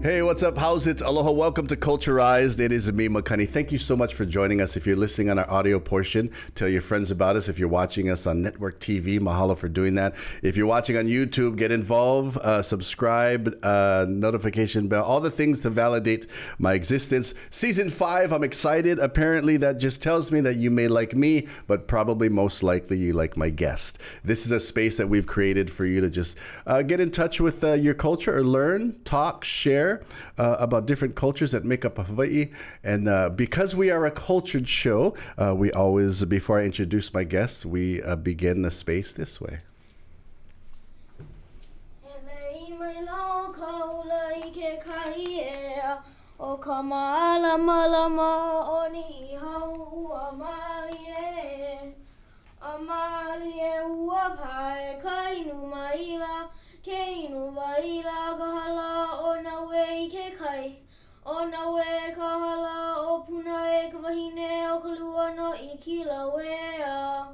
Hey, what's up? How's it? Aloha. Welcome to Culturized. It is me, Makani. Thank you so much for joining us. If you're listening on our audio portion, tell your friends about us. If you're watching us on network TV, mahalo for doing that. If you're watching on YouTube, get involved, subscribe, notification bell, all the things to validate my existence. Season 5, I'm excited. Apparently, that just tells me that you may like me, but probably most likely you like my guest. This is a space that we've created for you to just get in touch with your culture or learn, talk, share about different cultures that make up Hawaii. And because we are a cultured show, we always, before I introduce my guests, we begin the space this way. O kama lama lama o ni hau amalie amalie ua pai kainu maila keinu maila kahala o na we ke kai o na we kahala o puna e ka wahine o kalua no I kila wea.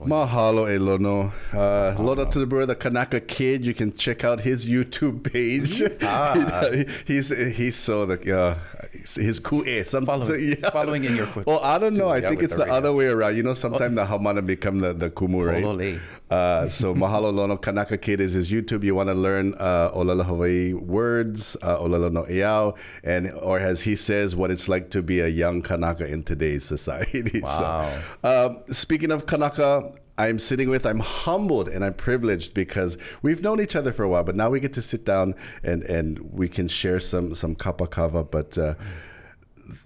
Mahalo e lono. Lono to the brother, the Kanaka Kid. You can check out his YouTube page. He's so his cool following in your footsteps. Well, I don't know. I think it's the other way around. You know, sometimes the Hamana become the Kumu, right? So Mahalo Lono. Kanaka Kid is his YouTube. You want to learn Olala Hawaii words, Olala Nae'ole, and or as he says, what it's like to be a young Kanaka in today's society. Wow. So, speaking of Kanaka, I'm humbled and I'm privileged because we've known each other for a while, but now we get to sit down and we can share some kapakava. But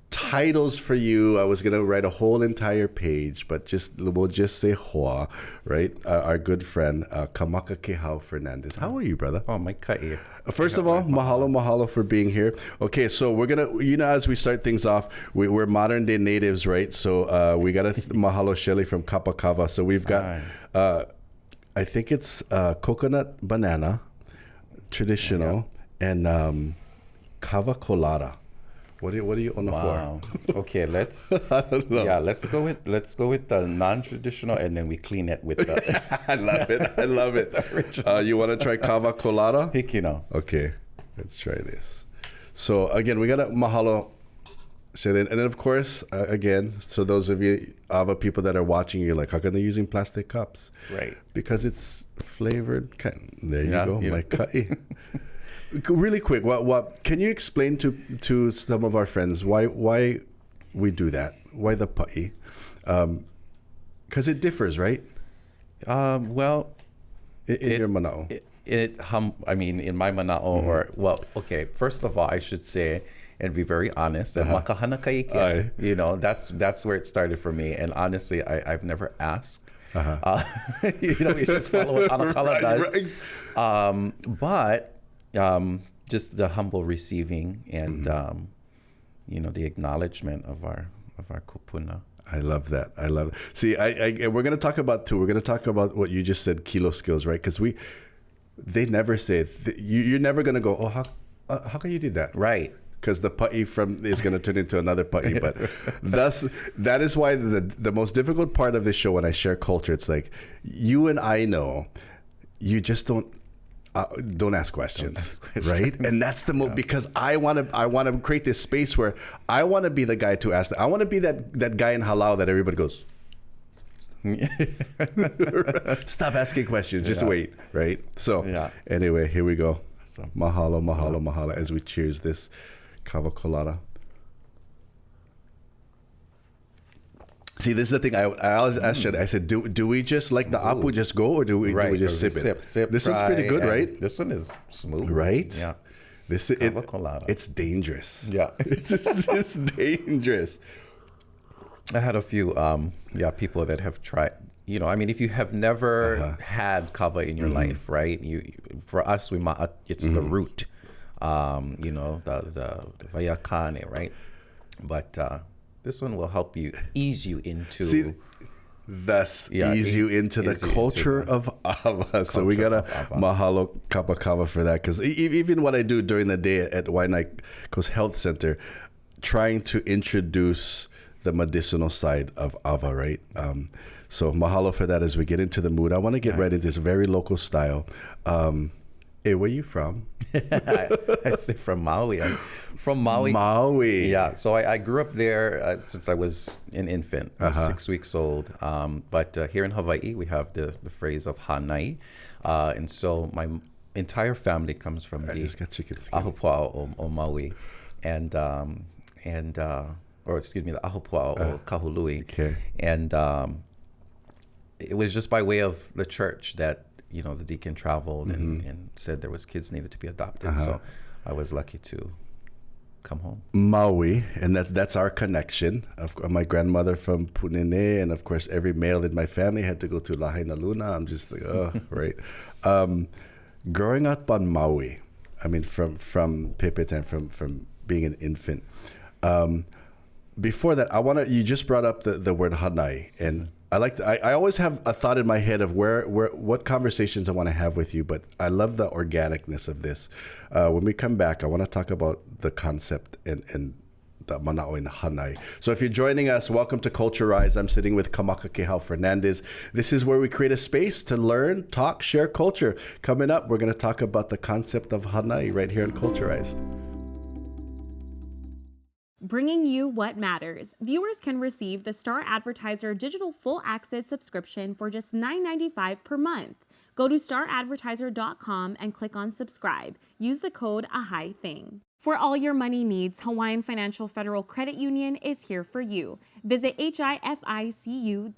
titles for you, I was going to write a whole entire page, but we'll just say Hoa, right? Our good friend, Kamakakehau Fernandez. How are you, brother? Oh, my ka'i. First of all, mahalo for being here. Okay, so we're going to, as we start things off, we're modern day natives, right? So we got a mahalo Shelly from Kapakava. So we've got, I think it's coconut banana, traditional, and kava colada. What do you on the floor? Okay, let's go with the non-traditional, and then we clean it with the. I love it. You want to try kava colada? Hikino. Okay, let's try this. So again, we got a mahalo, and then of course, again, so those of you Ava people that are watching, you're like, how come they're using plastic cups? Right. Because it's flavored. There you go, my ka'i. Really quick, what can you explain to some of our friends why we do that? Why the pa'i? Because it differs, right? Well, in your mana'o. In my mana'o, first of all, I should say and be very honest that makahana kaike, that's where it started for me. And honestly, I've never asked. We just follow what Anakala does. Right. But just the humble receiving and the acknowledgement of our kupuna. I love that. See, we're going to talk about too. We're going to talk about what you just said, kilo skills, right? Because they never say it. You're never going to go, how can you do that? Right. Because the pa'i is going to turn into another pa'i. But that is why the most difficult part of this show when I share culture, it's like you and I know, you just don't ask questions, right? And that's because I want to create this space where I want to be the guy to ask. I want to be that guy in halau that everybody goes, stop asking questions, just wait, right? So anyway, here we go. Mahalo as we cheers this kava colada. See, this is the thing. I always asked you. I said, "Do we just like the apu just go, or do we just sip it?" Sip. This one's pretty good, right? This one is smooth, right? Yeah. It's dangerous. Yeah, it's dangerous. I had a few people that have tried. If you have never had kava in your life, right? For us, it's the root. The vayakane, right? But this one will help ease you into. Ease you into the culture of Ava. So we got a mahalo kapakava for that. Because even what I do during the day at Waianaiko's Health Center, trying to introduce the medicinal side of Ava, right? So mahalo for that as we get into the mood. I want to get right into this very local style. Hey, where you from? I say from Maui. I'm from Maui. Maui. Yeah, so I grew up there since I was an infant, I was 6 weeks old. But here in Hawaii, we have the phrase of hanai. And so my entire family comes from I the just got chicken skin. Ahupua'a o Maui. Or excuse me, the Ahupua'a o Kahului. Okay. And it was just by way of the church that, you know, the deacon traveled and said there was kids needed to be adopted. So I was lucky to come home. Maui, and that's our connection. My grandmother from Punene, and of course every male in my family had to go to Lahaina Luna. I'm just like, oh, right. Growing up on Maui, I mean, from perpetuating, from being an infant. Before that, you just brought up the word hanai, and I always have a thought in my head of what conversations I want to have with you, but I love the organicness of this. When we come back, I want to talk about the concept and the mana'o and hanai. So if you're joining us, welcome to Culture Rise. I'm sitting with Kamakakehau Fernandez. This is where we create a space to learn, talk, share culture. Coming up, we're going to talk about the concept of hanai right here on Culture Rise. Bringing you what matters. Viewers can receive the Star Advertiser Digital Full Access subscription for just $9.95 per month. Go to staradvertiser.com and click on subscribe. Use the code AHAITHING. For all your money needs, Hawaiian Financial Federal Credit Union is here for you. Visit hificu.com.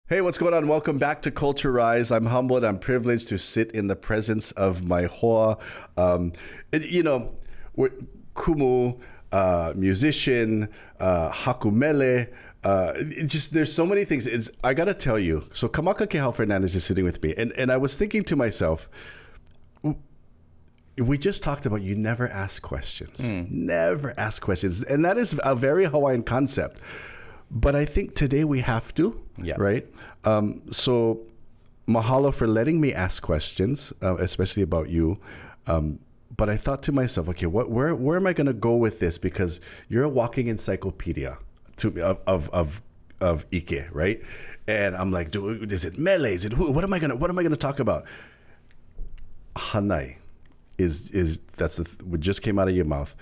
Hey, what's going on? Welcome back to Culture Rise. I'm humbled. I'm privileged to sit in the presence of my hoa. We're kumu, musician, hakumele. There's so many things. I got to tell you. So Kamakakehau Fernandez is sitting with me. And I was thinking to myself, we just talked about you never ask questions. Never ask questions. And that is a very Hawaiian concept. But I think today we have to, right? So mahalo for letting me ask questions, especially about you. But I thought to myself, okay, where am I going to go with this? Because you're a walking encyclopedia of Ike, right? And I'm like, is it mele? Is it who? What am I gonna talk about? Hanai that's what just came out of your mouth.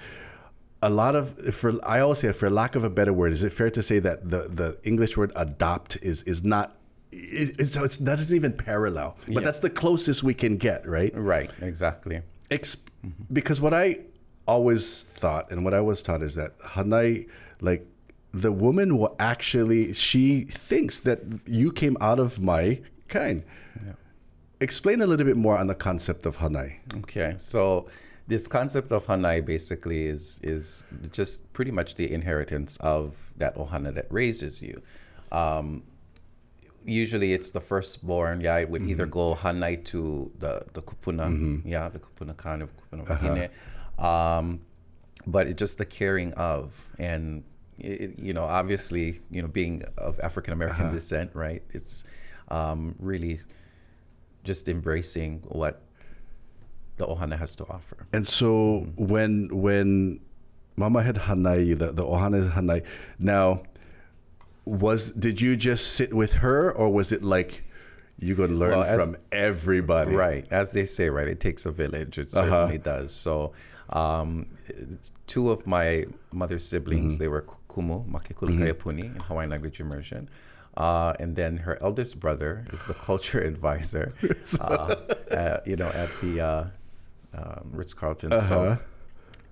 I always say, for lack of a better word, is it fair to say that the English word adopt is not? So that doesn't even parallel, but that's the closest we can get, right? Right, exactly. Because what I always thought and what I was taught is that hanai, like the woman will she thinks that you came out of my kind. Yeah. Explain a little bit more on the concept of hanai. Okay, so this concept of hanai basically is just pretty much the inheritance of that ohana that raises you. Usually it's the firstborn, it would either go hanai to the kupuna, the kupuna kind of kupuna wahine. But it's just the caring of, and obviously, being of African American descent, right? It's really just embracing what the ohana has to offer. And so when Mama had hanai, the ohana is hanai. Now, did you just sit with her, or was it like you're going to learn from everybody? Right. As they say, right, it takes a village. It certainly does. So two of my mother's siblings, they were kumu, makekula kaiapuni, in Hawaiian language immersion. And then her eldest brother is the culture advisor, at the Ritz-Carlton. So,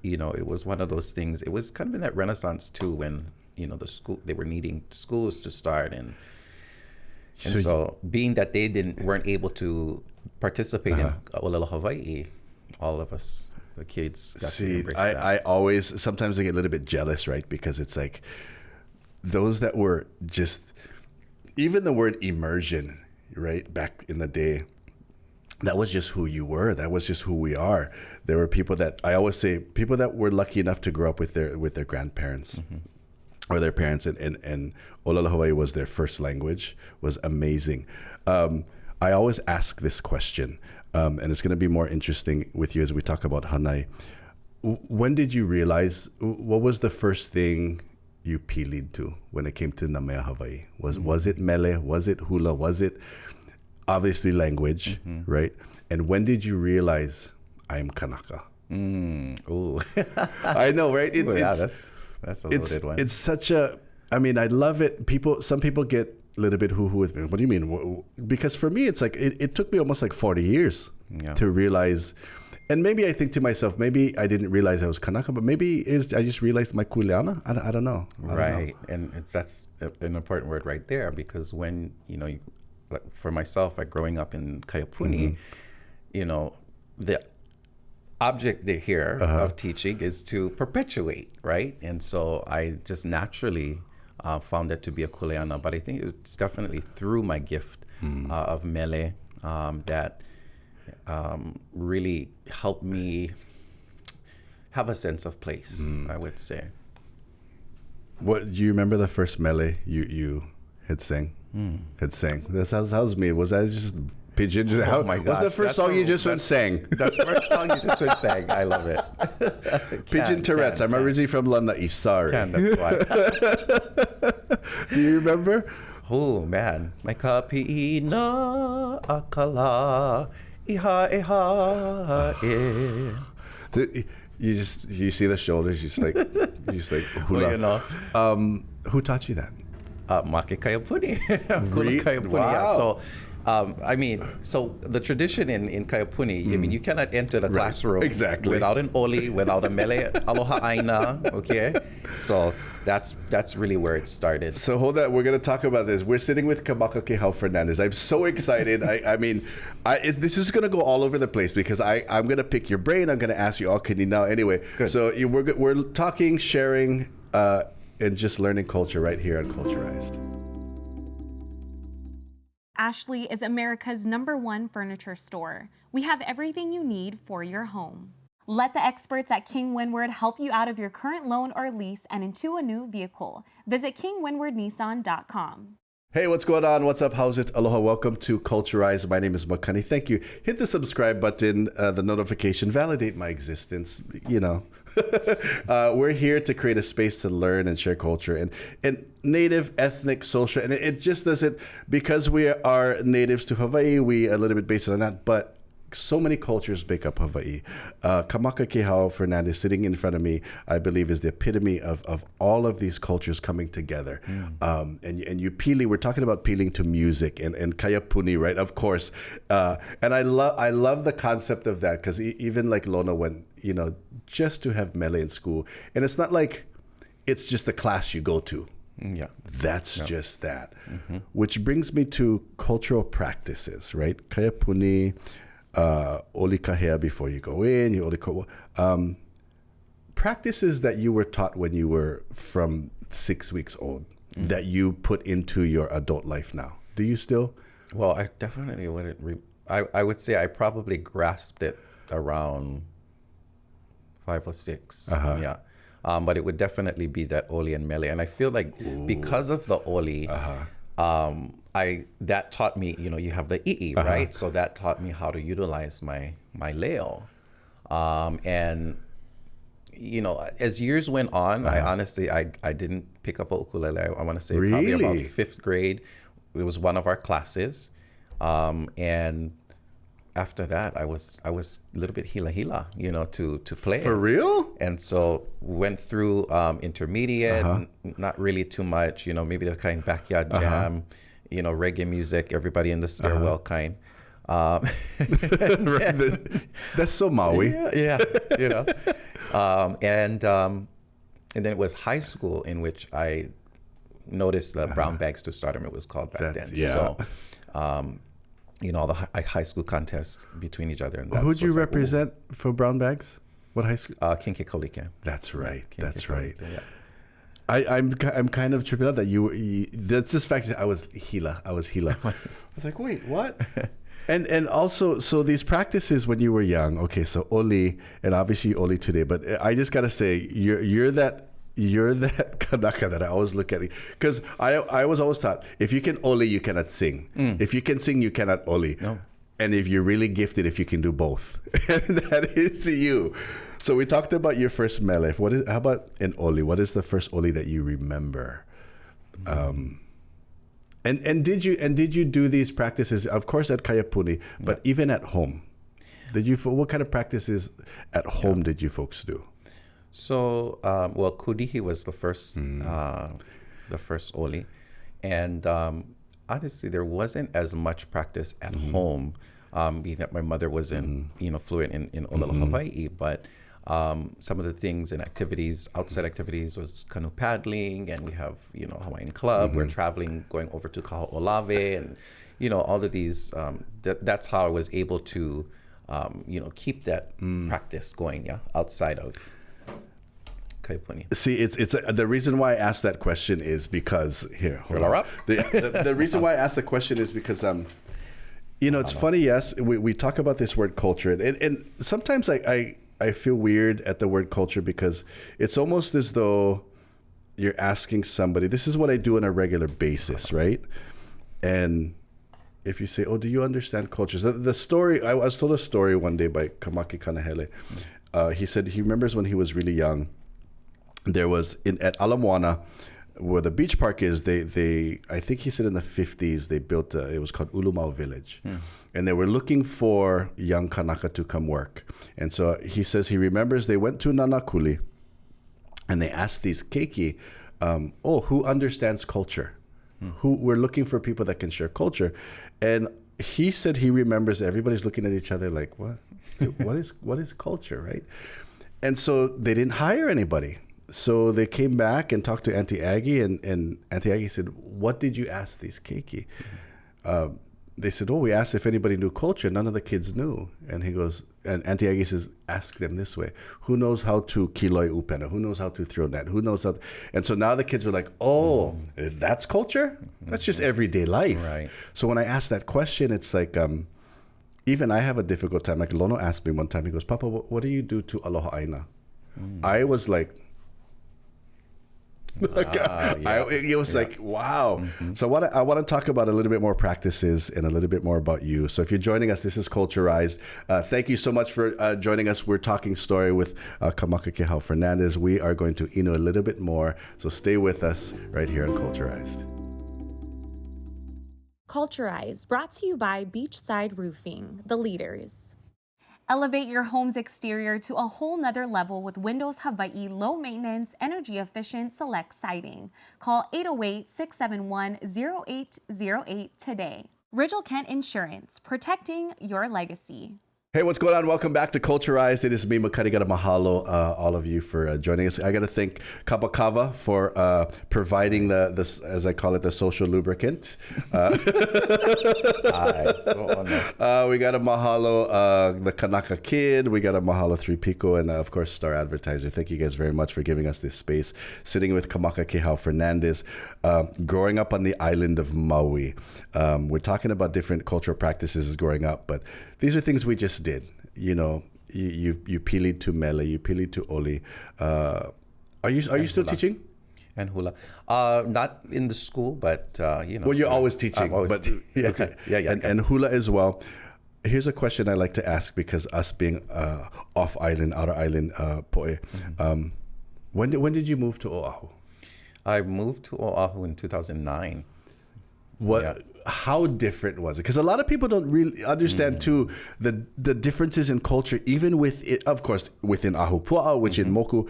it was one of those things. It was kind of in that Renaissance too, when they were needing schools to start, and so being that they weren't able to participate in Olelo Hawai'i, all of us, the kids, got to embrace that. I always, sometimes I get a little bit jealous, right? Because it's like those that were just, even the word immersion, right? Back in the day, that was just who you were. That was just who we are. There were people that, I always say, people that were lucky enough to grow up with their grandparents. Or their parents, and Olelo Hawaii was their first language, was amazing. I always ask this question, and it's going to be more interesting with you as we talk about hanai. When did you realize, what was the first thing you pilid to when it came to Namea Hawaii? Was it mele? Was it hula? Was it obviously language, right? And when did you realize I'm Kanaka? Ooh. I know, right? That's a loaded one. It's such a, I mean, I love it. Some people get a little bit hoo-hoo with me. What do you mean? Because for me, it's like, it took me almost like 40 years to realize. And maybe I think to myself, maybe I didn't realize I was Kanaka, but maybe I just realized my kuleana. I don't know. Right. And that's an important word right there, because when, like for myself, growing up in Kaiapuni, the object here of teaching is to perpetuate, right? And so I just naturally found it to be a kuleana, but I think it's definitely through my gift of mele that really helped me have a sense of place, I would say. What do you remember the first mele you had sang? That sounds me. Was that just pigeon? Oh my gosh! What's the first song you just sang? That's the first song you just sang. I love it. Pigeon Tourette's. I'm originally from Lanai. Sorry. That's why. Do you remember? Oh man, my kapi'ina akala iha e. You see the shoulders. You just like hula. Well, who taught you that? Make Kaiapuni. Kaiapuni. Wow. Yeah. So, so the tradition in Kaiapuni, you cannot enter the classroom without an oli, without a mele aloha aina. Okay, so that's really where it started. So hold on, we're going to talk about this. We're sitting with Kamakakehau Fernandez. I'm so excited. This is going to go all over the place because I'm going to pick your brain. I'm going to ask you all now. Anyway, good. So we're talking, sharing, and just learning culture right here on Culturized. Ashley is America's #1 furniture store. We have everything you need for your home. Let the experts at King Windward help you out of your current loan or lease and into a new vehicle. Visit kingwindwardnissan.com. Hey, what's going on? What's up? How's it? Aloha. Welcome to Culturized. My name is Makani. Thank you. Hit the subscribe button, the notification, validate my existence. We're here to create a space to learn and share culture and native, ethnic, social. And it just doesn't, because we are natives to Hawaii, we a little bit based on that, but so many cultures make up Hawaii. Kamakakehau Fernandez sitting in front of me, I believe, is the epitome of all of these cultures coming together. And you pili, we're talking about peeling to music and kaiapuni, right? Of course. And I love the concept of that, because even like Lona went, just to have mele in school. And it's not like it's just the class you go to. Yeah. That's just that. Which brings me to cultural practices, right? Kaiapuni, oli kahea before you go in, practices that you were taught when you were from 6 weeks old that you put into your adult life now. Do you still? Well, I definitely wouldn't. I would say I probably grasped it around 5 or 6. Yeah. But it would definitely be that oli and mele. And I feel like because of the oli, that taught me, you have the i'i, right? So that taught me how to utilize my leo. And, as years went on, I honestly didn't pick up a ukulele. I want to say probably about 5th grade. It was one of our classes. And after that, I was a little bit hila, to play. For real? And so went through intermediate, not really too much, maybe the kind of backyard jam, reggae music, everybody in the stairwell kind. That's so Maui. Yeah. And then it was high school in which I noticed the brown bags to stardom, it was called back then. Yeah. So, all the high school contests between each other. And who'd you represent for brown bags? What high school? Kinkekolike. That's right. That's right. Yeah. I'm kind of tripping out that you that's just fact. I was hila. I was like, wait, what? And also, so these practices when you were young. Okay, so oli, and obviously oli today. But I just gotta say, you're that Kanaka that I always look at, because I was always taught, if you can oli, you cannot sing. If you can sing, you cannot oli. No. And if you're really gifted, if you can do both, and that is you. So we talked about your first mele. How about an oli? What is the first oli that you remember? And did you do these practices? Of course, at Kaiapuni, but even at home. What kind of practices at home did you folks do? So, well, Kudihi was the first oli. And honestly, there wasn't as much practice at home, being that my mother wasn't, fluent in Olelo Hawai'i, but some of the things and activities, outside activities, was canoe paddling, and we have, Hawaiian club. We're traveling, going over to Kaho'olawe, and, all of these, that's how I was able to, keep that practice going, outside of Kaipuni. See, it's the reason why I asked that question is because the reason why I asked the question is because it's funny. Yes, we talk about this word culture, and sometimes I feel weird at the word culture because it's almost as though you're asking somebody. This is what I do on a regular basis, right? And if you say, "Oh, do you understand cultures?" The story I was told a story one day by Kamakakehau. He said he remembers when he was really young. There was at Moana, where the beach park is. They I think he said in the 50s they built it was called Ulumau Village, and they were looking for young Kanaka to come work. And so he says he remembers they went to Nanakuli, and they asked these keiki, who understands culture? Who we're looking for people that can share culture, and he said he remembers everybody's looking at each other like what, what is culture, right? And so they didn't hire anybody. So they came back and talked to Auntie Aggie, and Auntie Aggie said, "What did you ask these keiki?" They said, "Oh, we asked if anybody knew culture. None of the kids knew." And he goes, and Auntie Aggie says, "Ask them this way: who knows how to kiloi upena? Who knows how to throw net? Who knows how?" And so now the kids were like, "Oh, that's culture? That's just everyday life." Right. So when I asked that question, it's like, even I have a difficult time. Like Lono asked me one time, he goes, "Papa, what do you do to aloha aina?" I was like, it was like, wow. So I want to talk about a little bit more practices and a little bit more about you. So if you're joining us, this is Culturized. Thank you so much for joining us. We're talking story with Kamakakehau Fernandez. We are going to inu a little bit more. So stay with us right here on Culturized. Culturized, brought to you by Beachside Roofing, the leaders. Elevate your home's exterior to a whole nother level with Windows Hawai'i low maintenance, energy efficient select siding. Call 808-671-0808 today. Ridgel Kent Insurance, protecting your legacy. Hey, what's going on? Welcome back to Culturized. It is me, Makani. Gotta mahalo all of you for joining us. I gotta thank Kapakava for providing this, as I call it, the social lubricant. We gotta mahalo the Kanaka Kid. We gotta mahalo 3 Pico, and of course Star Advertiser. Thank you guys very much for giving us this space. Sitting with Kamakakehau Fernandez, growing up on the island of Maui. We're talking about different cultural practices as growing up, but these are things we just did. You pili to mele, you pili to oli. Are you still teaching? And hula, not in the school, but Well, you're always teaching, okay. And hula as well. Here's a question I like to ask, because us being off island, outer island, poe. When did you move to Oahu? I moved to Oahu in 2009. How different was it? Because a lot of people don't really understand too the differences in culture, even with it, of course, within Ahupua'a, which in Moku.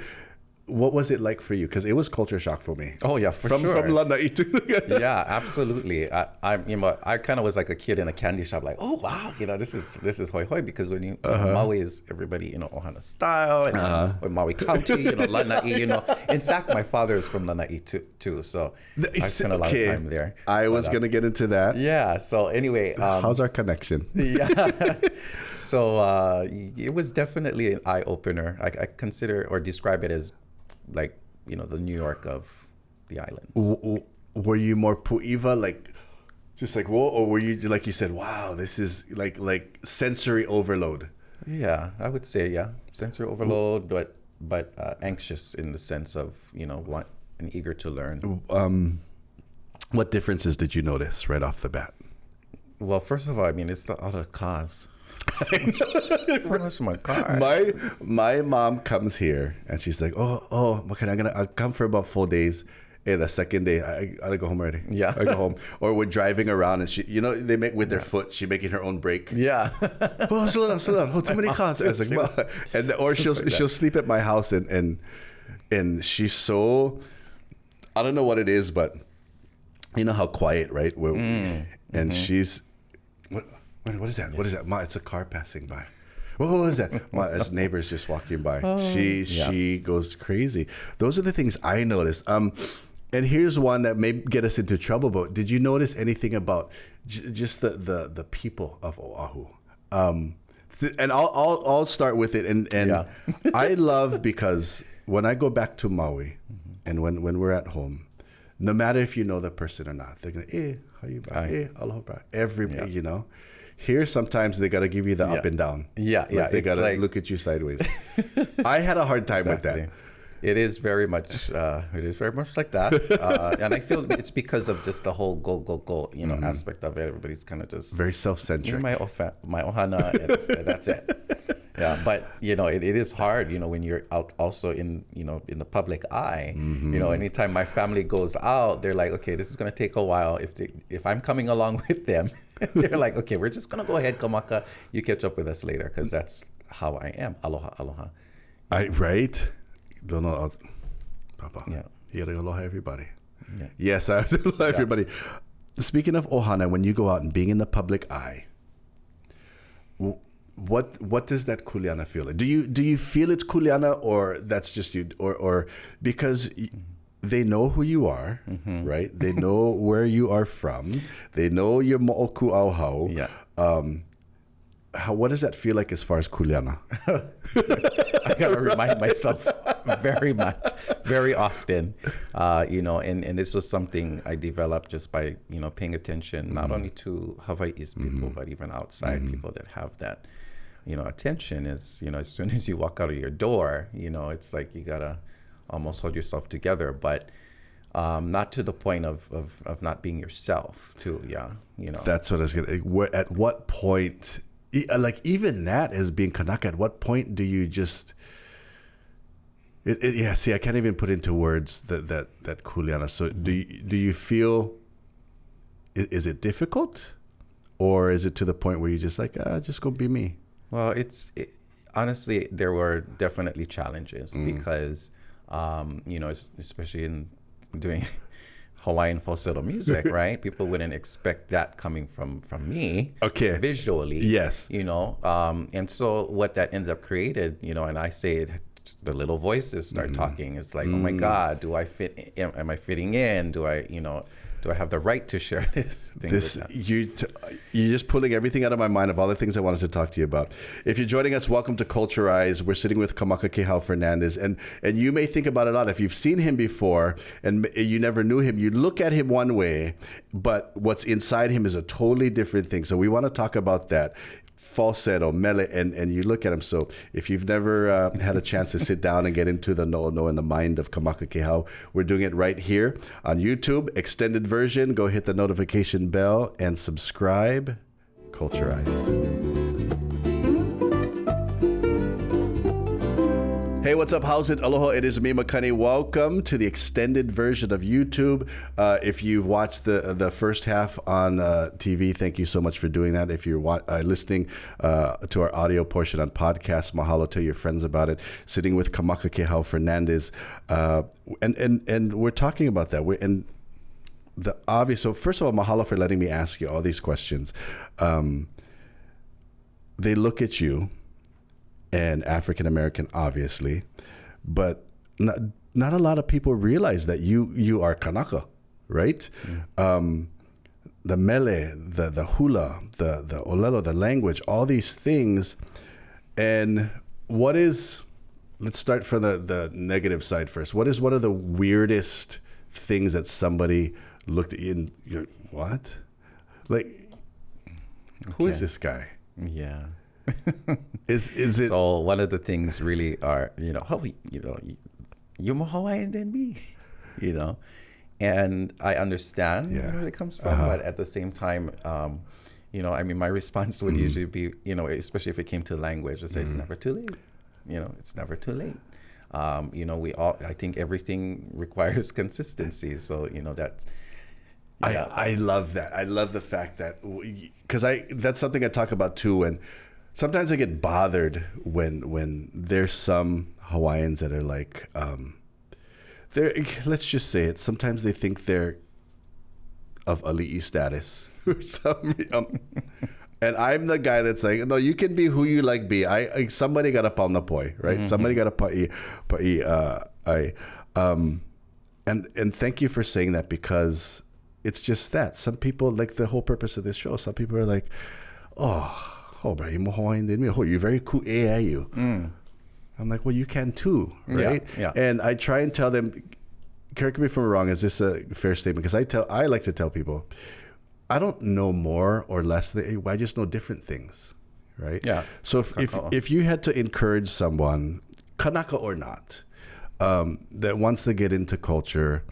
What was it like for you? Because it was culture shock for me. Oh yeah, from sure. From Lanai too. Yeah, absolutely. I kind of was like a kid in a candy shop, like, oh wow, this is hoi hoi, because when you Maui is everybody Ohana style, and Maui County, Lanai. In fact, my father is from Lanai too, so I spent a lot of time there. I was gonna get into that. Yeah. So anyway, how's our connection? Yeah. So it was definitely an eye opener. I consider or describe it as like the New York of the islands. Were you more pu'iva, like just like whoa, or were you like you said, wow, this is like sensory overload? Yeah, I would say sensory overload, but anxious in the sense of want and eager to learn. What differences did you notice right off the bat? Well, first of all, it's the other cars. So much my car. My mom comes here and she's like, oh, okay, I'll come for about 4 days, hey, the second day, I gotta go home already. Yeah. I go home. Or we're driving around and she, they make with their foot, she making her own brake. Yeah. Oh, slow down. Oh, too many cars. I was like, Ma. And or she'll sleep at my house and she's so, I don't know what it is, but you know how quiet, right? And she's, what is that? What is that? Ma, it's a car passing by. What was that? Ma, as neighbors just walking by. She goes crazy. Those are the things I noticed. And here's one that may get us into trouble, but did you notice anything about just the people of Oahu? And I'll start with it. And I love, because when I go back to Maui and when we're at home, no matter if you know the person or not, they're gonna, how you bra? Aloha bra. Everybody, you know. Here, sometimes they gotta give you the up and down. Like they gotta look at you sideways. I had a hard time with that. It is very much like that, and I feel it's because of just the whole go, aspect of it. Everybody's kind of just very self-centric. My ohana, and that's it. Yeah, but it is hard, when you're out also in the public eye. Anytime my family goes out, they're like, okay, this is gonna take a while. If I'm coming along with them, they're like, okay, we're just gonna go ahead, Kamaka. You catch up with us later, because that's how I am. Aloha. Right? Don't know, Papa. Yeah. You gotta aloha everybody. Yeah. Yes, I have to aloha everybody. Speaking of ohana, when you go out and being in the public eye, what does that kuleana feel like? Do you feel it's kuleana, or that's just you, or because they know who you are, right? They know where you are from. They know your mo'oku auhau. What does that feel like as far as kuleana? I gotta remind myself very often, and this was something I developed just by paying attention not only to Hawaii's people, but even outside people that have that attention. Is as soon as you walk out of your door, it's like you gotta almost hold yourself together, but not to the point of not being yourself too. That's what I was gonna. At what point? Like even that as being Kanaka, at what point do you just? See, I can't even put into words that kuleana. So do you feel? Is it difficult, or is it to the point where you just like just go be me? Well, honestly, there were definitely challenges because, especially in doing Hawaiian falsetto music, right? People wouldn't expect that coming from me. Okay. Visually. Yes. And so what that ended up created, and I say it, the little voices start talking. It's like, oh my God, do I fit? Am I fitting in? Do I have the right to share this thing with them? You're just pulling everything out of my mind of all the things I wanted to talk to you about. If you're joining us, welcome to Culturize. We're sitting with Kamakakehau Fernandez, and you may think about it a lot. If you've seen him before and you never knew him, you look at him one way, but what's inside him is a totally different thing. So we want to talk about that. Falsetto, mele, and you look at him. So if you've never had a chance to sit down and get into the no and the mind of Kamakakehau, we're doing it right here on YouTube, extended version. Go hit the notification bell and subscribe. Culturize. Hey, what's up? How's it? Aloha, it is me, Makani. Welcome to the extended version of YouTube. If you've watched the first half on TV, thank you so much for doing that. If you're listening to our audio portion on podcast, mahalo, tell your friends about it. Sitting with Kamakakehau Fernandez. And we're talking about that. And the obvious, so first of all, mahalo for letting me ask you all these questions. They look at you, and African American, obviously, but not a lot of people realize that you are Kanaka, right? The mele, the hula, the olelo, the language, all these things. And let's start from the negative side first. What is one of the weirdest things that somebody looked at you and you're, what? Like, who is this guy? Yeah. Is it? So one of the things really are, you're more Hawaiian than me, and I understand where it comes from, but at the same time, my response would usually be, especially if it came to language, I'd say it's never too late. It's never too late. I think everything requires consistency. So, that's, yeah. I love that. I love the fact that, because that's something I talk about too. When sometimes I get bothered when there's some Hawaiians that are like, let's just say it. Sometimes they think they're of ali'i status or something. And I'm the guy that's like, no, you can be who you like be. Somebody got to pauna poi, right? Mm-hmm. Somebody got to pa'i. And thank you for saying that, because it's just that. Some people, like the whole purpose of this show, some people are like, bro, you're very cool. I'm like, well, you can too, right? Yeah. And I try and tell them, correct me if I'm wrong, is this a fair statement? Because I like to tell people, I don't know more or less. I just know different things, right? Yeah. So if you had to encourage someone, Kanaka or not, that wants to get into culture,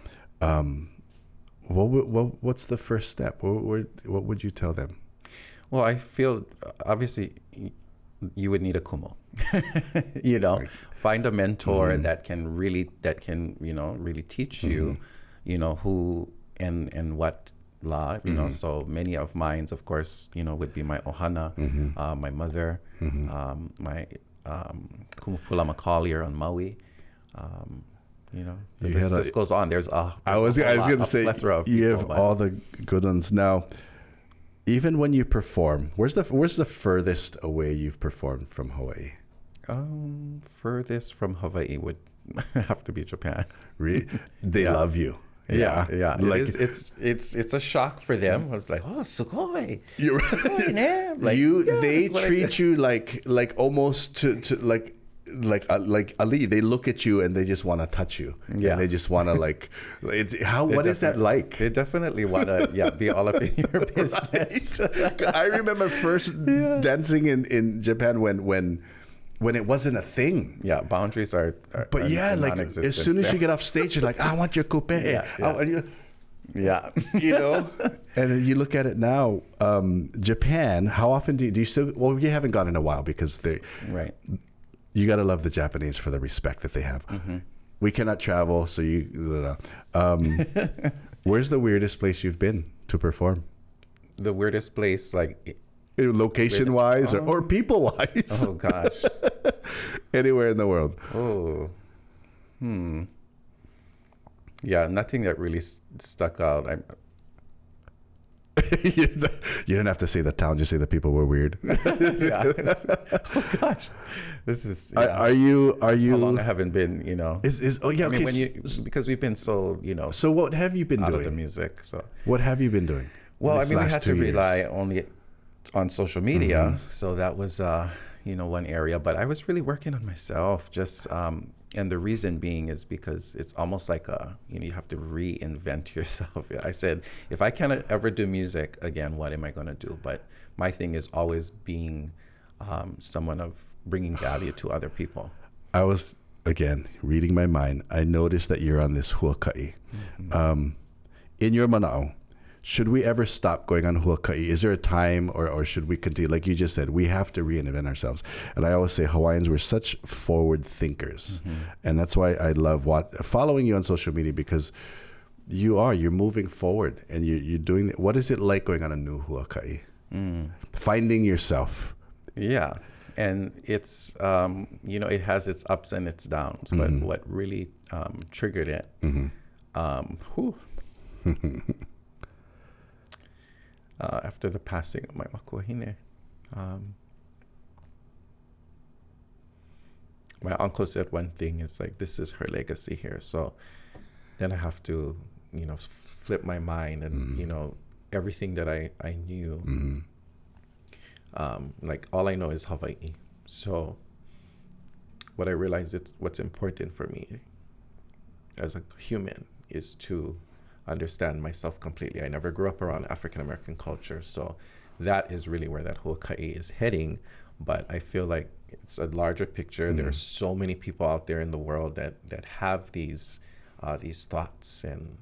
what's the first step? What would you tell them? Well, I feel obviously you would need a kumo. Right. Find a mentor that can really teach you, who and what la, so many of mine, of course, would be my ohana, my mother, my kumupula makalier on Maui, the list just goes on. There's I was going to say, you have all the good ones. Now, even when you perform, where's the furthest away you've performed from Hawaii? Furthest from Hawaii would have to be Japan. Really? They love you. Yeah. Like, it's a shock for them. I was like, sugoi. You're right. They treat you like almost to like Ali. They look at you and they just want to touch you. Yeah. And they just want to what is that like? They definitely want to be all up in your business. Right. I remember first dancing in Japan when it wasn't a thing. Yeah, boundaries are like as soon as you get off stage, you're like, I want your coupe. Yeah. And you look at it now, Japan, how often do you still, well, you haven't gone in a while because right. You got to love the Japanese for the respect that they have. Mm-hmm. We cannot travel, so where's the weirdest place you've been to perform? The weirdest place, location-wise or people-wise? Oh, gosh. Anywhere in the world. Oh. Yeah, nothing that really stuck out. You didn't have to say the town, just say the people were weird. Yeah. Oh, gosh. This is... Yeah. Are you... How long I haven't been, because we've been so, So what have you been out doing? Of the music, so... What have you been doing? Well, we had to rely only on social media. So that was, one area. But I was really working on myself. Just, and the reason being is because it's almost like you have to reinvent yourself. I said, if I can't ever do music again, what am I going to do? But my thing is always being someone of bringing value to other people. I was, again, reading my mind. I noticed that you're on this huaka'i. In your mana'o, should we ever stop going on huaka'i? Is there a time or should we continue? Like you just said, we have to reinvent ourselves. And I always say Hawaiians, we're such forward thinkers. And that's why I love following you on social media, because you're moving forward and you're doing, what is it like going on a new huaka'i? Finding yourself. Yeah. And it's, it has its ups and its downs, but what really triggered it, after the passing of my makuahine, my uncle said one thing is like, this is her legacy here. So then I have to, flip my mind and, everything that I knew, all I know is Hawai'i. So what I realized what's important for me as a human is to understand myself completely. I never grew up around African American culture, so that is really where that huaka'i is heading. But I feel like it's a larger picture. There are so many people out there in the world that have these thoughts and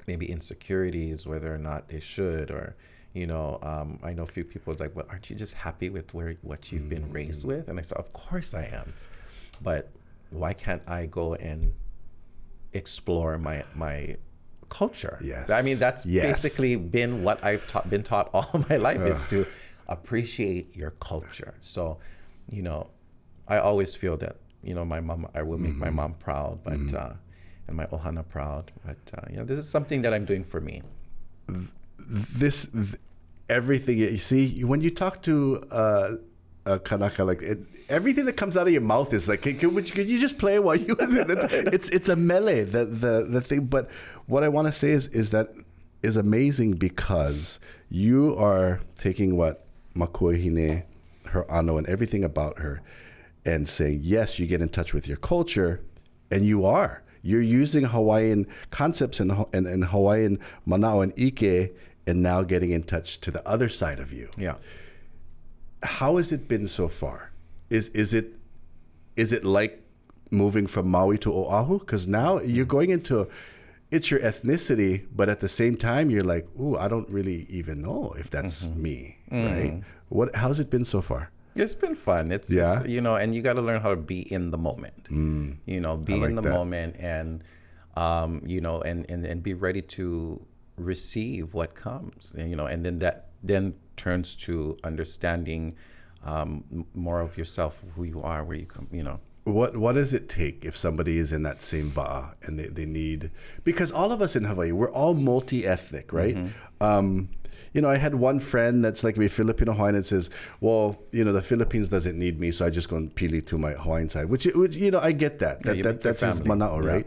maybe insecurities, whether or not they should, or I know a few people it's like, well, aren't you just happy with what you've been raised with? And I said, of course I am, but why can't I go and explore my culture? Yes. I mean, that's Yes. basically been what I've been taught all my life is to appreciate your culture. So, you know, I always feel that, you know, my mom, I will make my mom proud, but and my ohana proud. But you know, this is something that I'm doing for me. Everything you see when you talk to Kanaka, like everything that comes out of your mouth is like, can you just play while you? It's a melee, the thing. But what I want to say is that is amazing because you are taking what Makuahine, her ano, and everything about her, and saying yes, you get in touch with your culture, and you're using Hawaiian concepts and Hawaiian manao and ike, and now getting in touch to the other side of you. Yeah. How has it been so far? Is it like moving from Maui to Oahu? Because now you're going into it's your ethnicity, but at the same time you're like, ooh, I don't really even know if that's me, right? How's it been so far? It's been fun. It's you know, and you got to learn how to be in the moment. You know, be in the moment, and you know, and be ready to receive what comes. And, you know, and then that turns to understanding more of yourself, who you are, where you come. You know. What does it take if somebody is in that same va'a and they need, because all of us in Hawaii, we're all multi-ethnic, right? You know, I had one friend that's like a Filipino Hawaiian and says, well, you know, the Philippines doesn't need me, so I just go and pili to my Hawaiian side, which you know, I get that. That's his manao, right?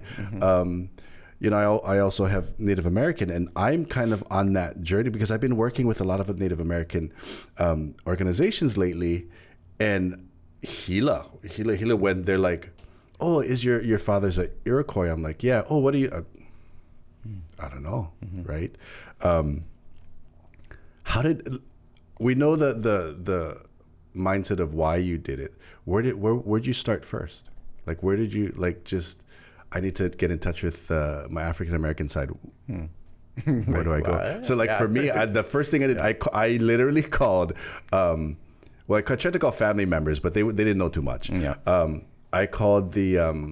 You know, I also have Native American, and I'm kind of on that journey because I've been working with a lot of Native American organizations lately, and Hila, when they're like, oh, is your father's a Iroquois? I'm like, yeah. Oh, what do you? I don't know, right? How did we know the mindset of why you did it? Where'd you start first? Like, where did you just? I need to get in touch with my African American side. Where do I go? So, like for me, the first thing I did, I literally called. Well, I tried to call family members, but they didn't know too much. Yeah. I called the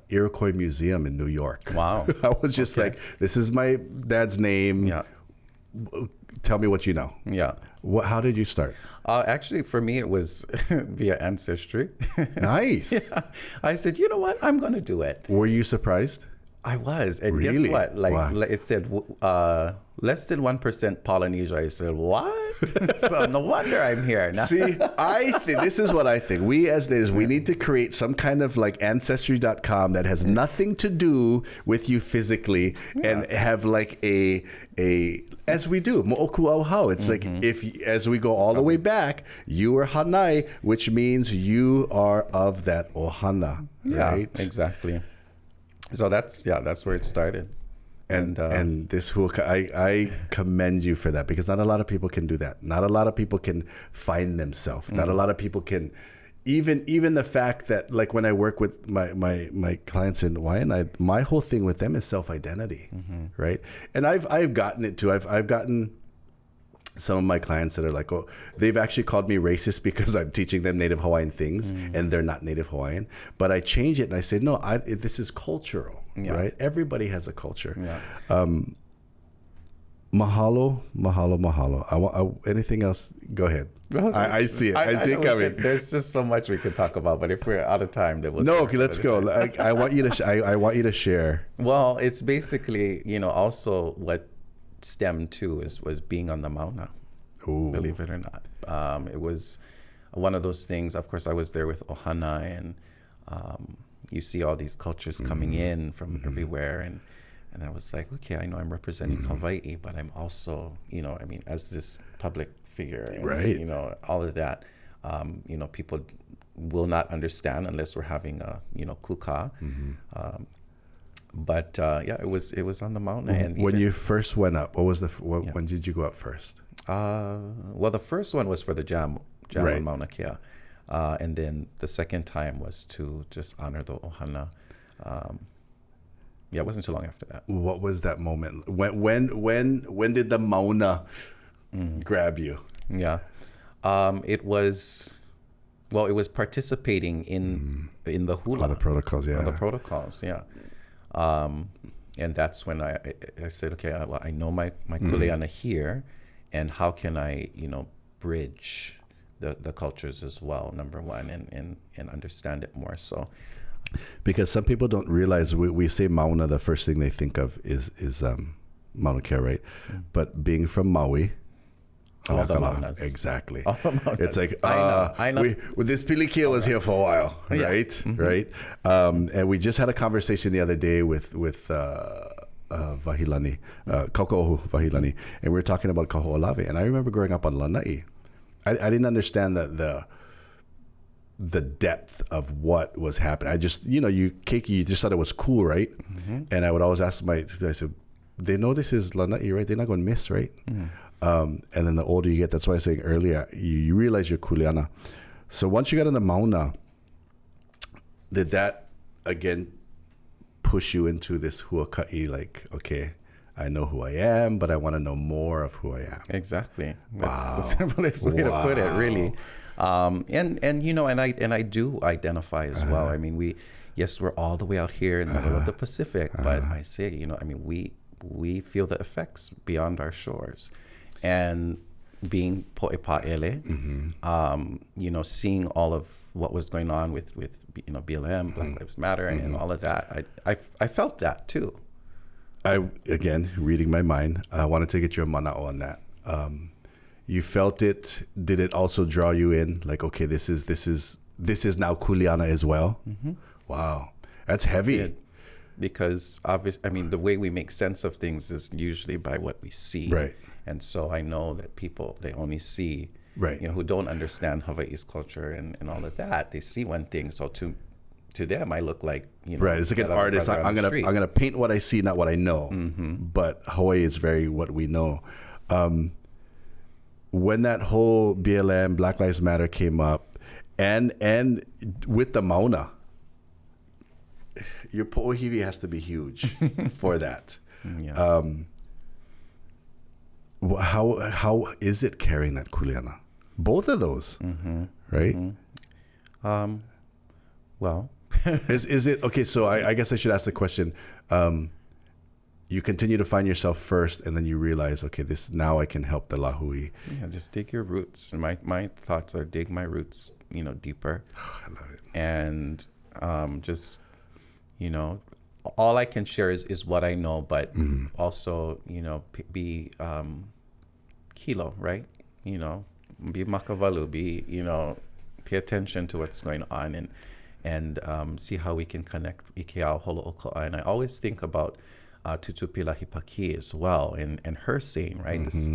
Iroquois Museum in New York. Wow. I was just like, this is my dad's name. Yeah. Tell me what you know. Yeah. How did you start? Actually, for me, it was via ancestry. Nice. Yeah. I said, you know what? I'm going to do it. Were you surprised? I was. And Really? guess what? Like, Wow. it said less than 1% Polynesia. I said, what? So no wonder I'm here. Now. See, I think this is what I think. We as natives, we need to create some kind of like ancestry.com that has nothing to do with you physically and have like a as we do mo'oku auhau. It's like if as we go all the way back, you are hanai, which means you are of that ohana, right? Yeah, exactly. So that's where it started. And this I commend you for that, because not a lot of people can do that. Not a lot of people can find themselves. Not a lot of people can, even the fact that like when I work with my clients in Hawaiian, my whole thing with them is self-identity, right? And I've gotten it too. I've gotten some of my clients that are like, oh, they've actually called me racist because I'm teaching them Native Hawaiian things and they're not Native Hawaiian. But I change it and I say, no, this is cultural, right? Everybody has a culture. Yeah. Mahalo. Anything else? Go ahead. I see it. I see it coming. There's just so much we could talk about, but if we're out of time, then we'll. No, okay, let's go. I want you to. I want you to share. Well, it's basically, also what stemmed to was being on the Moana. Ooh. Believe it or not, it was one of those things. Of course, I was there with Ohana, and you see all these cultures coming in from everywhere, and I was like, okay, I know I'm representing Hawai'i, but I'm also, as this public figure, and, right? All of that, people will not understand unless we're having a, kuka. But it was on the mountain. And when you first went up, what was when did you go up first? Well, the first one was for the jam right. on Mauna Kea, and then the second time was to just honor the ohana. It wasn't too long after that. What was that moment? When did the Mauna grab you? Yeah, it was well, it was participating in the hula. The protocols, yeah. The protocols, yeah. And that's when I said, okay, well, I know my kuleana here, and how can I, bridge the cultures as well, number one, and understand it more. So, because some people don't realize we say Moana, the first thing they think of is Mauna Kea, right? But being from Maui, all the Moanas. Exactly. All the Moanas. It's like I know. This Pilikia was here for a while, right? Yeah. Right. And we just had a conversation the other day with Vahilani, Kauka'ohu Vahilani, and we were talking about Kaho'olawe. And I remember growing up on Lanai, I didn't understand the depth of what was happening. I just, you just thought it was cool, right? And I would always ask I said, they know this is Lanai, right? They're not going to miss, right? And then the older you get, that's why I was saying earlier, you realize you're kuleana. So once you got into Mauna, did that again push you into this huaka'i, like, okay, I know who I am, but I want to know more of who I am? Exactly. That's Wow. the simplest way to put it, really. And I do identify as well. I mean, we're all the way out here in the middle of the Pacific, but I say, we feel the effects beyond our shores. And being po'epa'ele, seeing all of what was going on with BLM, Black Lives Matter, and all of that, I felt that too. Again, reading my mind, I wanted to get your mana'o on that. You felt it. Did it also draw you in? Like, okay, this is now kuleana as well. Wow, that's heavy. Because the way we make sense of things is usually by what we see. Right. And so I know that people, they only see, right, who don't understand Hawaii's culture and all of that. They see one thing. So to them, I look like, right. It's like an artist. I'm gonna paint what I see, not what I know. But Hawaii is very what we know. When that whole BLM, Black Lives Matter came up, and with the Mauna, your po'ohiwi has to be huge for that. Yeah. How is it carrying that kuleana? Both of those, right? Well, is it okay? So I guess I should ask the question. You continue to find yourself first, and then you realize, okay, now I can help the lahui. Yeah, just dig your roots. And my thoughts are dig my roots, deeper. I love it. And just, all I can share is what I know, but also, be kilo, right? Be makavalu, pay attention to what's going on and see how we can connect Ikeau Holo'oko'a. And I always think about Tutupilahi Paki as well, and her saying, right, this,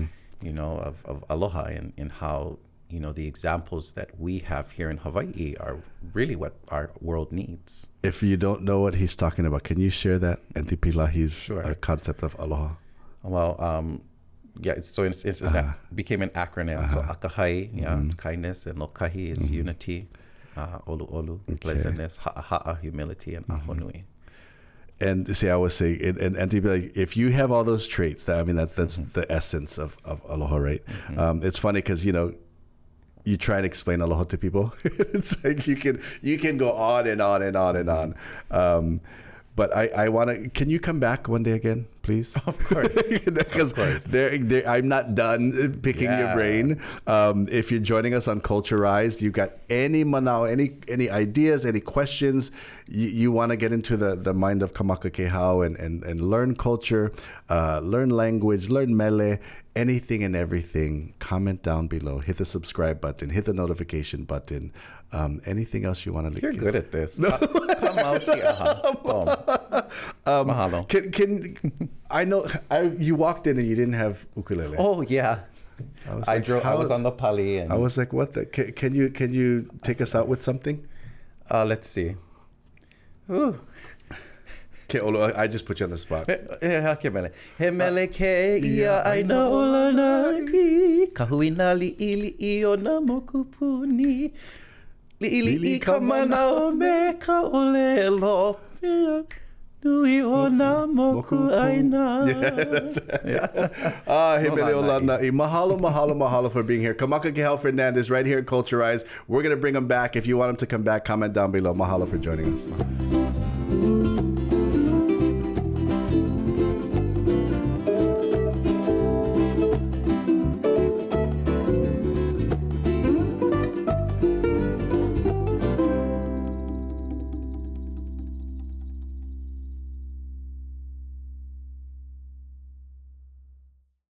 of aloha, and how, the examples that we have here in Hawaii are really what our world needs. If you don't know what he's talking about, can you share that Antipilahi's concept of aloha? Well, it became an acronym. So akahai, kindness, and lokahi is unity, olu, pleasantness, ha'a, humility, and ahonui. And see, I always say, and Antipilahi, if you have all those traits, that's the essence of aloha, right? It's funny because you try and explain aloha to people. It's like you can go on and on and on and on. But I want to. Can you come back one day again, please? Of course. Because I'm not done picking your brain. If you're joining us on Culturized, you've got any manao, any ideas, any questions, you want to get into the mind of Kamakakehau and learn culture, learn language, learn mele, anything and everything, comment down below. Hit the subscribe button. Hit the notification button. Anything else you want to? You're good at this. Mahalo. Can I know? You walked in and you didn't have ukulele. Oh yeah. I was on the pali, and I was like, "What the? Can you take us out with something?" Let's see. Ooh. Okay, Olo, I just put you on the spot. He mele ke ia aina olanai kahuina li'i o na mokupuni li'i ka manao me ka ole lopea Nui o nā moku aina. Yeah, that's right. He mele o lana. Mahalo, mahalo, mahalo for being here. Kamakakehau Fernandez right here at Culture Rise. We're going to bring him back. If you want him to come back, comment down below. Mahalo for joining us.